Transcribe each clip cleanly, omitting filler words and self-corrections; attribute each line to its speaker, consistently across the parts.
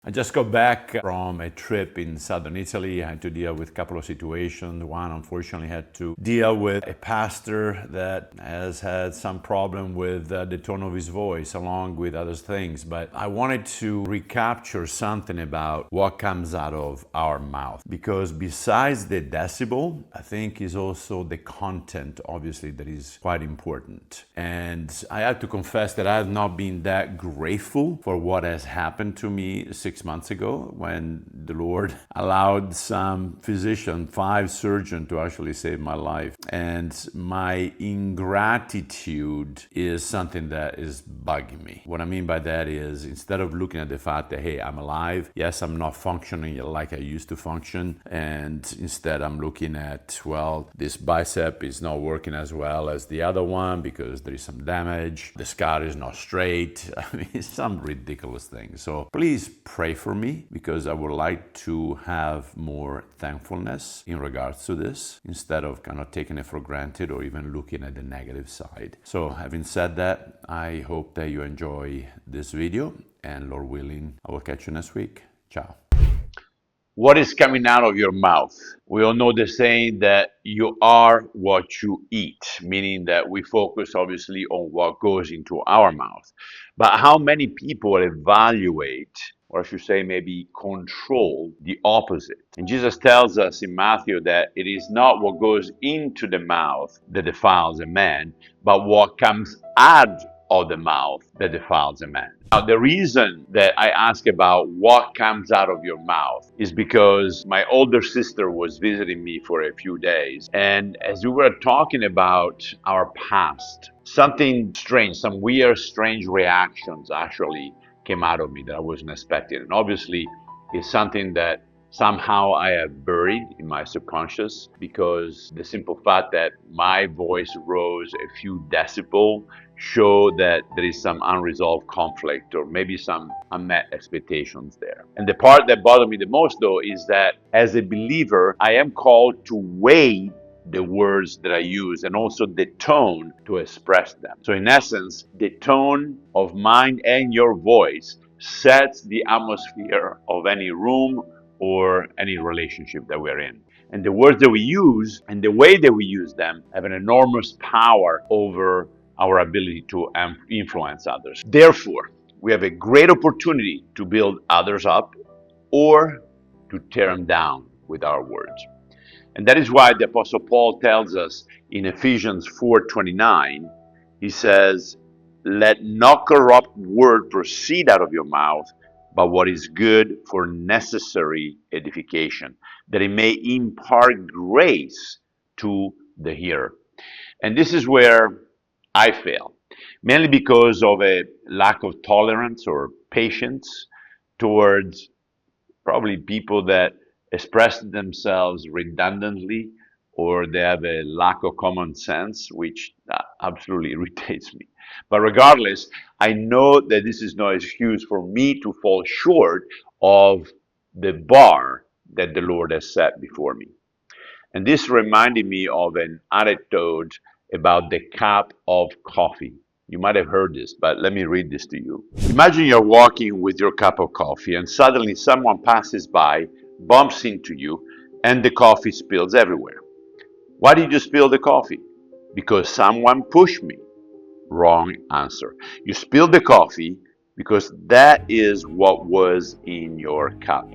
Speaker 1: I just got back from a trip in southern Italy. I had to deal with a couple of situations. One, unfortunately, had to deal with a pastor that has had some problem with the tone of his voice, along with other things. But I wanted to recapture something about what comes out of our mouth. Because besides the decibel, I think is also the content, obviously, that is quite important. And I have to confess that I have not been that grateful for what has happened to me 6 months ago when the Lord allowed some physician, 5 surgeons, to actually save my life. And my ingratitude is something that is bugging me. What I mean by that is, instead of looking at the fact that, hey, I'm alive, yes, I'm not functioning like I used to function, and instead I'm looking at, well, this bicep is not working as well as the other one because there is some damage, the scar is not straight. I mean, it's some ridiculous thing. So please pray for me, because I would like to have more thankfulness in regards to this, instead of kind of taking it for granted or even looking at the negative side. So having said that, I hope that you enjoy this video, and Lord willing, I will catch you next week. Ciao. What is coming out of your mouth? We all know the saying that you are what you eat, meaning that we focus obviously on what goes into our mouth. But how many people evaluate, or I should say maybe control, the opposite? And Jesus tells us in Matthew that it is not what goes into the mouth that defiles a man, but what comes out of the mouth that defiles a man. Now, the reason that I ask about what comes out of your mouth is because my older sister was visiting me for a few days. And as we were talking about our past, something strange, some weird, strange reactions actually came out of me that I wasn't expecting. And obviously, it's something that somehow I have buried in my subconscious, because the simple fact that my voice rose a few decibels show that there is some unresolved conflict or maybe some unmet expectations there. And the part that bothered me the most, though, is that as a believer, I am called to weigh the words that I use and also the tone to express them. So in essence, the tone of mine and your voice sets the atmosphere of any room or any relationship that we're in. And the words that we use and the way that we use them have an enormous power over our ability to influence others. Therefore, we have a great opportunity to build others up or to tear them down with our words. And that is why the Apostle Paul tells us in Ephesians 4:29, he says, "Let no corrupt word proceed out of your mouth, but what is good for necessary edification, that it may impart grace to the hearer." And this is where I fail, mainly because of a lack of tolerance or patience towards probably people that express themselves redundantly, or they have a lack of common sense, which absolutely irritates me. But regardless, I know that this is no excuse for me to fall short of the bar that the Lord has set before me. And this reminded me of an anecdote about the cup of coffee. You might have heard this, but let me read this to you. Imagine you're walking with your cup of coffee and suddenly someone passes by, bumps into you, and the coffee spills everywhere. Why did you spill the coffee? Because someone pushed me. Wrong answer. You spilled the coffee because that is what was in your cup.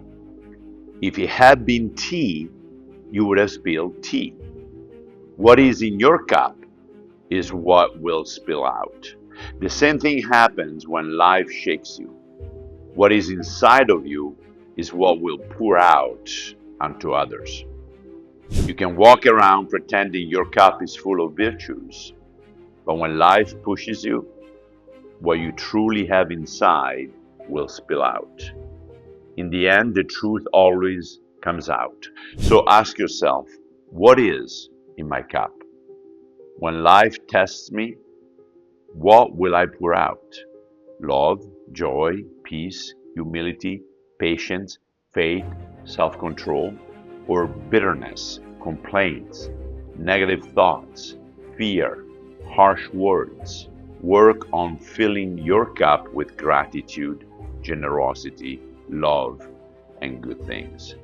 Speaker 1: If it had been tea, you would have spilled tea. What is in your cup is what will spill out. The same thing happens when life shakes you. What is inside of you is what will pour out onto others. You can walk around pretending your cup is full of virtues, but when life pushes you, what you truly have inside will spill out. In the end, the truth always comes out. So ask yourself, what is in my cup? When life tests me, what will I pour out? Love, joy, peace, humility, patience, faith, self-control, or bitterness, complaints, negative thoughts, fear, harsh words? Work on filling your cup with gratitude, generosity,
Speaker 2: love, and good things.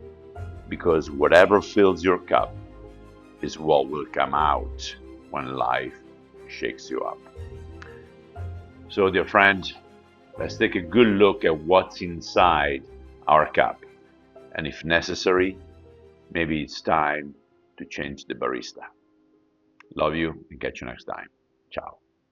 Speaker 2: Because whatever fills your cup is what will come out when life shakes you up. So, dear friend, let's take a good look at what's inside our cup. And if necessary, maybe it's time to change the barista. Love you and catch you next time. Ciao.